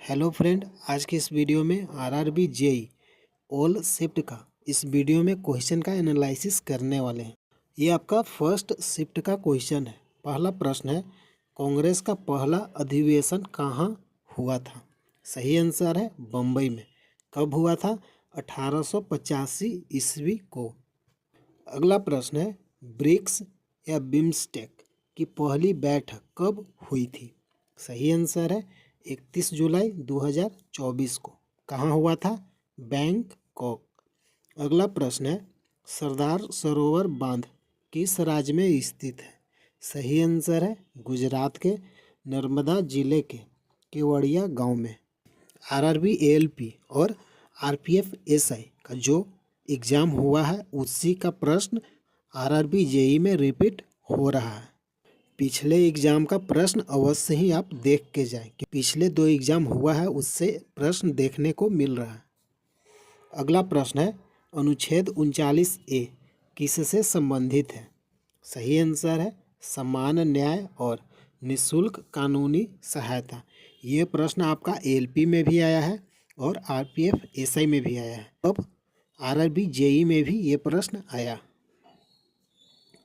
Hello friend, आज के इस वीडियो में आरआरबी जेई ऑल शिफ्ट का इस वीडियो में क्वेश्चन का एनालिसिस करने वाले हैं। ये आपका फर्स्ट शिफ्ट का क्वेश्चन है। पहला प्रश्न है, कांग्रेस का पहला अधिवेशन कहाँ हुआ था? सही आंसर है बम्बई में। कब हुआ था? 1885 ईस्वी को। अगला प्रश्न है, ब्रिक्स या बिम्स्टेक की पहली बैठक कब हुई थी? सही आंसर है 31 जुलाई 2024 को। कहाँ हुआ था? बैंकॉक। अगला प्रश्न है, सरदार सरोवर बांध किस राज्य में स्थित है? सही आंसर है गुजरात के नर्मदा जिले के केवड़िया गांव में। आरआरबी एएलपी और आरपीएफ एसआई का जो एग्ज़ाम हुआ है उसी का प्रश्न आरआरबी जेई में रिपीट हो रहा है। पिछले एग्ज़ाम का प्रश्न अवश्य ही आप देख के जाएं कि पिछले 2 एग्ज़ाम हुआ है उससे प्रश्न देखने को मिल रहा है। अगला प्रश्न है, अनुच्छेद 39A किससे संबंधित है? सही आंसर है समान न्याय और निःशुल्क कानूनी सहायता। ये प्रश्न आपका एएलपी में भी आया है और आरपीएफ एसआई में भी आया है। अब आरआरबी जेई में भी ये प्रश्न आया।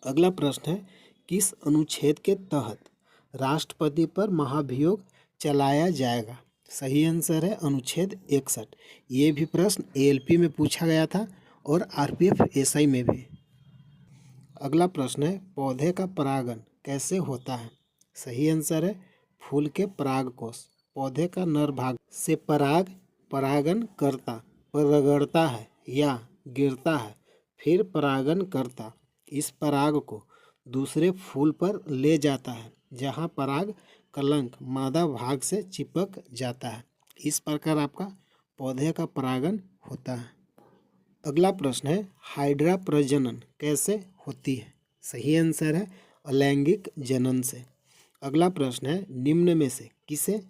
अगला प्रश्न है, किस अनुच्छेद के तहत राष्ट्रपति पर महाभियोग चलाया जाएगा? सही आंसर है अनुच्छेद 61। ये भी प्रश्न एएलपी में पूछा गया था और आरपीएफ एसआई में भी। अगला प्रश्न है, पौधे का परागण कैसे होता है? सही आंसर है फूल के परागकोश पौधे का नर भाग से परागण करता रगड़ता है या गिरता है, फिर परागण करता इस पराग को दूसरे फूल पर ले जाता है जहां पराग कलंक मादा भाग से चिपक जाता है। इस प्रकार आपका पौधे का परागण होता है। अगला प्रश्न है, हाइड्रा प्रजनन कैसे होती है? सही आंसर है अलैंगिक जनन से। अगला प्रश्न है, निम्न में से किसे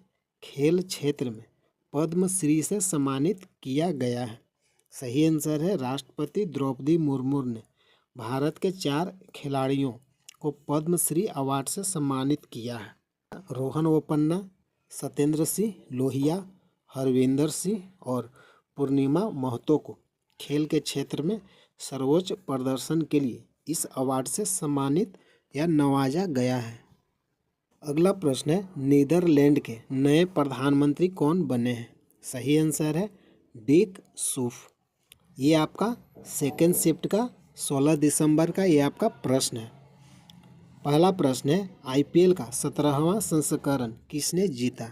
खेल क्षेत्र में पद्मश्री से सम्मानित किया गया है? सही आंसर है राष्ट्रपति द्रौपदी मुर्मू ने भारत के 4 खिलाड़ियों को पद्मश्री अवार्ड से सम्मानित किया है। रोहन बोपन्ना, सत्येंद्र सिंह लोहिया, हरविंदर सिंह और पूर्णिमा महतो को खेल के क्षेत्र में सर्वोच्च प्रदर्शन के लिए इस अवार्ड से सम्मानित या नवाजा गया है। अगला प्रश्न है, नीदरलैंड के नए प्रधानमंत्री कौन बने हैं? सही आंसर है डिक सूफ। ये आपका सेकेंड शिफ्ट का 16 दिसंबर का ये आपका प्रश्न है। पहला प्रश्न है, आईपीएल का 17वां संस्करण किसने जीता?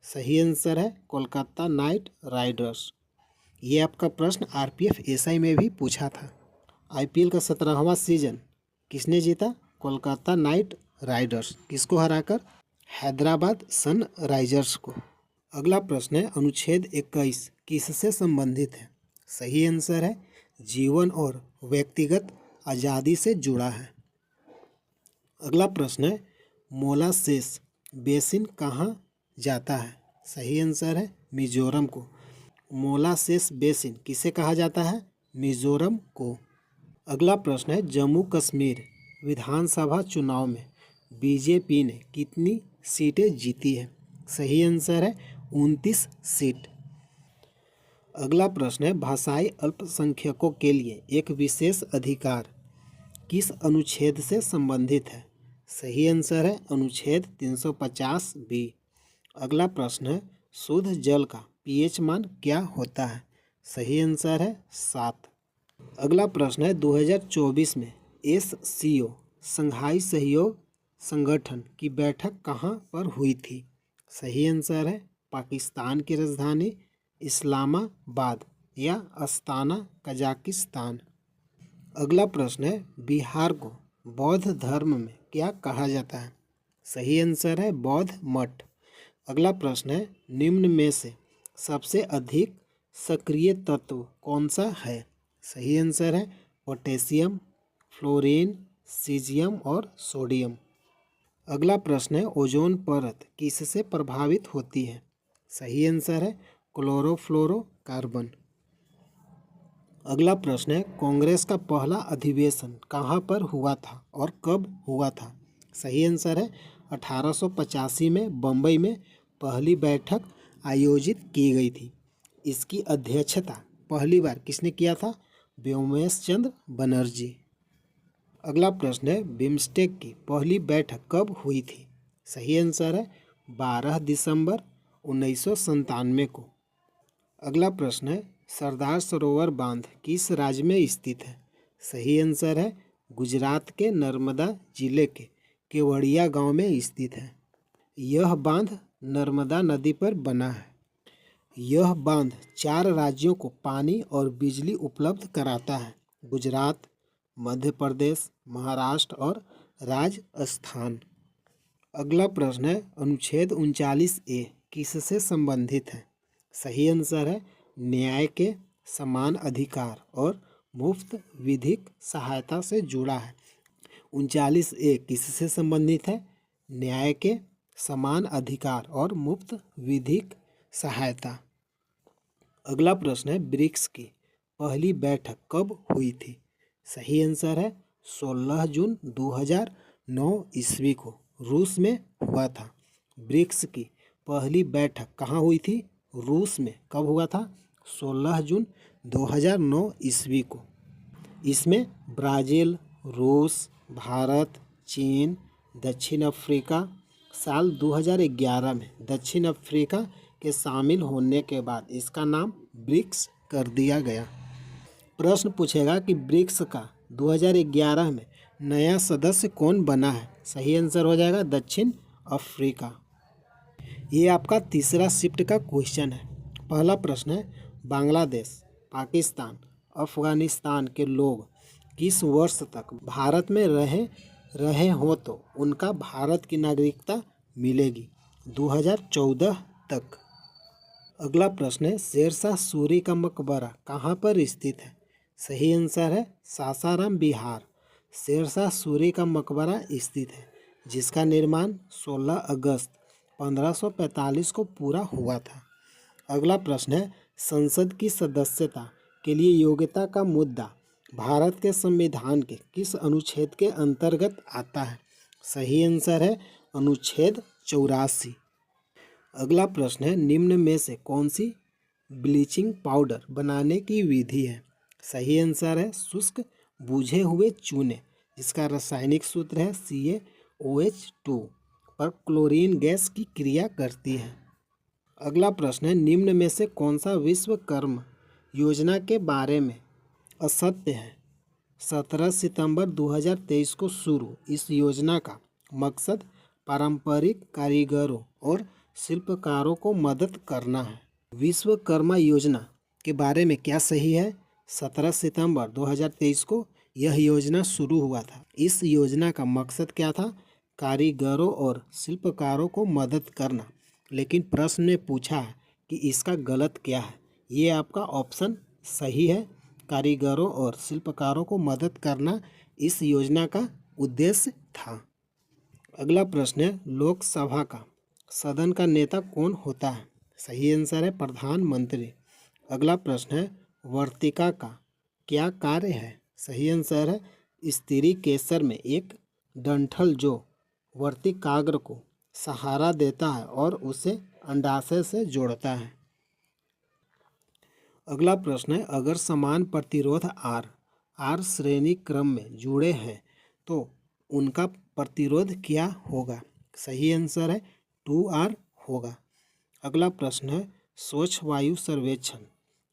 सही आंसर है कोलकाता नाइट राइडर्स। ये आपका प्रश्न आरपीएफ एसआई में भी पूछा था। आईपीएल का 17वां सीजन किसने जीता? Kolkata night Riders. किसको हराकर? हैदराबाद सनराइजर्स को। अगला प्रश्न है, अनुच्छेद 21 किससे संबंधित है? सही आंसर है जीवन और व्यक्तिगत आज़ादी से जुड़ा है। अगला प्रश्न है, मोलासेस बेसिन कहाँ जाता है? सही आंसर है मिजोरम को। मोलासेस बेसिन किसे कहा जाता है? मिजोरम को। अगला प्रश्न है, जम्मू कश्मीर विधानसभा चुनाव में बीजेपी ने कितनी सीटें जीती है? सही आंसर है 29 सीट। अगला प्रश्न है, भाषाई अल्पसंख्यकों के लिए एक विशेष अधिकार किस अनुच्छेद से संबंधित है? सही आंसर है अनुच्छेद 350 बी। अगला प्रश्न है, शुद्ध जल का पीएच मान क्या होता है? सही आंसर है 7। अगला प्रश्न है, 2024 में एससीओ शंघाई सहयोग संगठन की बैठक कहाँ पर हुई थी? सही आंसर है पाकिस्तान की राजधानी इस्लामाबाद या अस्ताना कजाकिस्तान। अगला प्रश्न है, बिहार को बौद्ध धर्म में क्या कहा जाता है? सही आंसर है बौद्ध मठ। अगला प्रश्न है, निम्न में से सबसे अधिक सक्रिय तत्व कौन सा है? सही आंसर है पोटेशियम, फ्लोरीन, सीजियम और सोडियम। अगला प्रश्न है, ओजोन परत किससे प्रभावित होती है? सही आंसर है क्लोरोफ्लोरोकार्बन। अगला प्रश्न है, कांग्रेस का पहला अधिवेशन कहाँ पर हुआ था और कब हुआ था? सही आंसर है 1885 में बम्बई में पहली बैठक आयोजित की गई थी। इसकी अध्यक्षता पहली बार किसने किया था? व्योमेश चंद्र बनर्जी। अगला प्रश्न है, बिम्स्टेक की पहली बैठक कब हुई थी? सही आंसर है 12 दिसंबर 1997 को। अगला प्रश्न है, सरदार सरोवर बांध किस राज्य में स्थित है? सही आंसर है गुजरात के नर्मदा जिले के केवड़िया गांव में स्थित है। यह बांध नर्मदा नदी पर बना है। यह बांध 4 राज्यों को पानी और बिजली उपलब्ध कराता है: गुजरात, मध्य प्रदेश, महाराष्ट्र और राजस्थान। अगला प्रश्न है, अनुच्छेद 39A किससे संबंधित है? सही आंसर है न्याय के समान अधिकार और मुफ्त विधिक सहायता से जुड़ा है। 39A किससे संबंधित है? न्याय के समान अधिकार और मुफ्त विधिक सहायता। अगला प्रश्न है, ब्रिक्स की पहली बैठक कब हुई थी? सही आंसर है 16 जून 2009 ईस्वी को रूस में हुआ था। ब्रिक्स की पहली बैठक कहाँ हुई थी? रूस में। कब हुआ था? 16 जून 2009 ईस्वी को। इसमें ब्राज़ील, रूस, भारत, चीन, दक्षिण अफ्रीका, साल 2011 में दक्षिण अफ्रीका के शामिल होने के बाद इसका नाम ब्रिक्स कर दिया गया। प्रश्न पूछेगा कि ब्रिक्स का 2011 में नया सदस्य कौन बना है? सही आंसर हो जाएगा दक्षिण अफ्रीका। ये आपका तीसरा शिफ्ट का क्वेश्चन है। पहला प्रश्न है, बांग्लादेश, पाकिस्तान, अफगानिस्तान के लोग किस वर्ष तक भारत में रहे हो तो उनका भारत की नागरिकता मिलेगी? 2014 तक। अगला प्रश्न है, शेरशाह सूरी का मकबरा कहाँ पर स्थित है? सही आंसर है सासाराम, बिहार। शेरशाह सूरी का मकबरा स्थित है, जिसका निर्माण 16 अगस्त 1545 को पूरा हुआ था। अगला प्रश्न है, संसद की सदस्यता के लिए योग्यता का मुद्दा भारत के संविधान के किस अनुच्छेद के अंतर्गत आता है? सही आंसर है अनुच्छेद 84। अगला प्रश्न है, निम्न में से कौन सी ब्लीचिंग पाउडर बनाने की विधि है? सही आंसर है शुष्क बुझे हुए चूने, जिसका रासायनिक सूत्र है CaOH2 पर क्लोरीन गैस की क्रिया करती है। अगला प्रश्न है, निम्न में से कौन सा विश्वकर्मा योजना के बारे में असत्य है? 17 सितंबर 2023 को शुरू इस योजना का मकसद पारंपरिक कारीगरों और शिल्पकारों को मदद करना है। विश्वकर्मा योजना के बारे में क्या सही है? 17 सितंबर 2023 को यह योजना शुरू हुआ था। इस योजना का मकसद क्या था? कारीगरों और शिल्पकारों को मदद करना। लेकिन प्रश्न में पूछा है कि इसका गलत क्या है। ये आपका ऑप्शन सही है, कारीगरों और शिल्पकारों को मदद करना इस योजना का उद्देश्य था। अगला प्रश्न है, लोकसभा का सदन का नेता कौन होता है? सही आंसर है प्रधानमंत्री। अगला प्रश्न है, वर्तिका का क्या कार्य है? सही आंसर है स्त्री केसर में एक डंठल जो वर्तिकाग्र को सहारा देता है और उसे अंडाशय से जोड़ता है। अगला प्रश्न है, अगर समान प्रतिरोध R श्रेणी क्रम में जुड़े हैं तो उनका प्रतिरोध क्या होगा? सही आंसर है 2R होगा। अगला प्रश्न है, स्वच्छ वायु सर्वेक्षण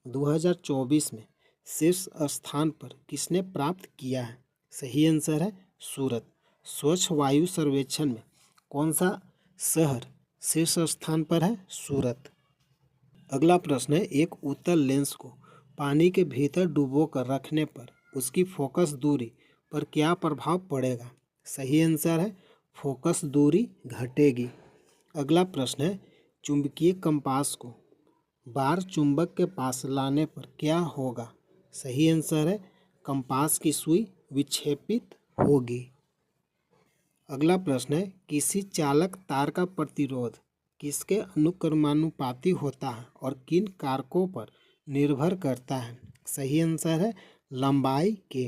2024 में शीर्ष स्थान पर किसने प्राप्त किया है? सही आंसर है सूरत। स्वच्छ वायु सर्वेक्षण में कौन सा शहर शीर्ष स्थान पर है? सूरत। अगला प्रश्न है, एक उत्तल लेंस को पानी के भीतर डुबोकर रखने पर उसकी फोकस दूरी पर क्या प्रभाव पड़ेगा? सही आंसर है फोकस दूरी घटेगी। अगला प्रश्न है, चुंबकीय कंपास को बार चुंबक के पास लाने पर क्या होगा? सही आंसर है कंपास की सुई विक्षेपित होगी। अगला प्रश्न है, किसी चालक तार का प्रतिरोध किसके अनुक्रमानुपाती होता है और किन कारकों पर निर्भर करता है? सही आंसर है लंबाई के।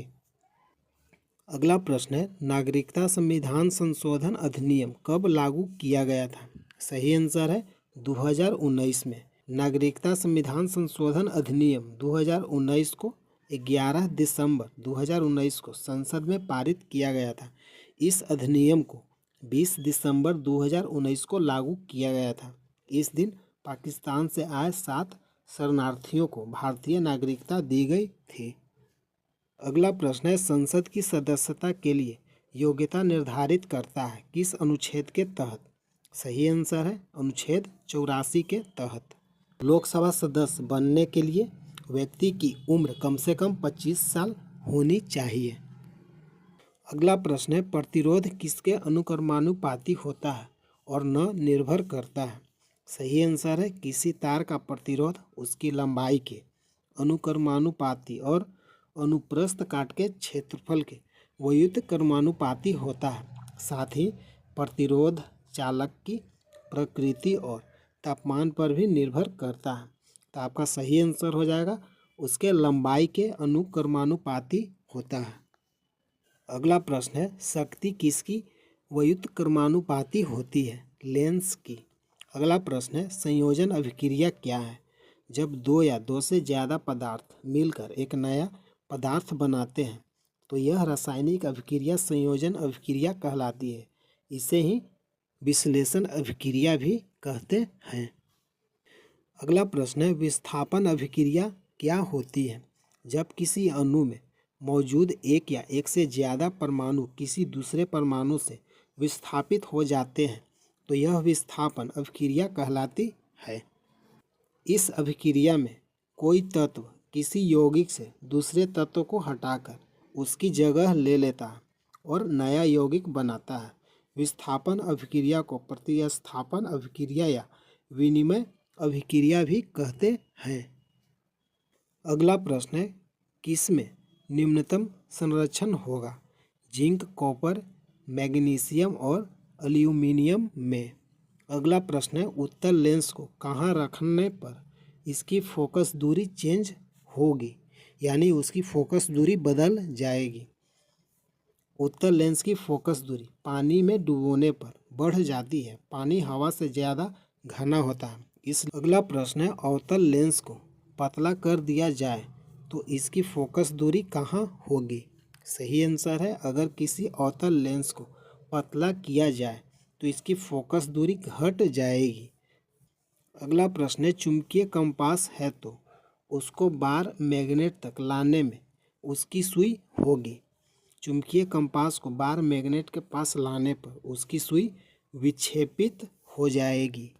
अगला प्रश्न है, नागरिकता संविधान संशोधन अधिनियम कब लागू किया गया था? सही आंसर है 2019 में। नागरिकता संविधान संशोधन अधिनियम 2019 को 11 दिसंबर 2019 को संसद में पारित किया गया था। इस अधिनियम को 20 दिसंबर 2019 को लागू किया गया था। इस दिन पाकिस्तान से आए 7 शरणार्थियों को भारतीय नागरिकता दी गई थी। अगला प्रश्न है, संसद की सदस्यता के लिए योग्यता निर्धारित करता है किस अनुच्छेद के तहत? सही आंसर है अनुच्छेद 84 के तहत। लोकसभा सदस्य बनने के लिए व्यक्ति की उम्र कम से कम 25 साल होनी चाहिए। अगला प्रश्न है, प्रतिरोध किसके अनुक्रमानुपाती होता है और न निर्भर करता है? सही आंसर है किसी तार का प्रतिरोध उसकी लंबाई के अनुक्रमानुपाती और अनुप्रस्थ काट के क्षेत्रफल के व्युत्क्रमानुपाती होता है। साथ ही प्रतिरोध चालक की प्रकृति और तापमान पर भी निर्भर करता है। तो आपका सही आंसर हो जाएगा उसके लंबाई के अनुक्रमानुपाती होता है। अगला प्रश्न है, शक्ति किसकी व्युत्क्रमानुपाती होती है? लेंस की। अगला प्रश्न है, संयोजन अभिक्रिया क्या है? जब दो या दो से ज़्यादा पदार्थ मिलकर एक नया पदार्थ बनाते हैं तो यह रासायनिक अभिक्रिया संयोजन अभिक्रिया कहलाती है। इसे ही विश्लेषण अभिक्रिया भी कहते हैं। अगला प्रश्न है, विस्थापन अभिक्रिया क्या होती है? जब किसी अणु में मौजूद एक या एक से ज़्यादा परमाणु किसी दूसरे परमाणु से विस्थापित हो जाते हैं तो यह विस्थापन अभिक्रिया कहलाती है। इस अभिक्रिया में कोई तत्व किसी यौगिक से दूसरे तत्व को हटाकर उसकी जगह ले लेता है और नया यौगिक बनाता है। विस्थापन अभिक्रिया को प्रतिस्थापन अभिक्रिया या विनिमय अभिक्रिया भी कहते हैं। अगला प्रश्न है, किसमें निम्नतम संरक्षण होगा? जिंक, कॉपर, मैग्नीशियम और एल्यूमिनियम में। अगला प्रश्न है, उत्तल लेंस को कहाँ रखने पर इसकी फोकस दूरी चेंज होगी, यानी उसकी फोकस दूरी बदल जाएगी? उत्तल लेंस की फोकस दूरी पानी में डुबोने पर बढ़ जाती है। पानी हवा से ज़्यादा घना होता है। इस अगला प्रश्न है, अवतल लेंस को पतला कर दिया जाए तो इसकी फोकस दूरी कहाँ होगी? सही आंसर है, अगर किसी अवतल लेंस को पतला किया जाए तो इसकी फोकस दूरी घट जाएगी। अगला प्रश्न है, चुंबकीय कंपास है तो उसको बार मैग्नेट तक लाने में उसकी सुई होगी। चुंबकीय कंपास को बार मैग्नेट के पास लाने पर उसकी सुई विक्षेपित हो जाएगी।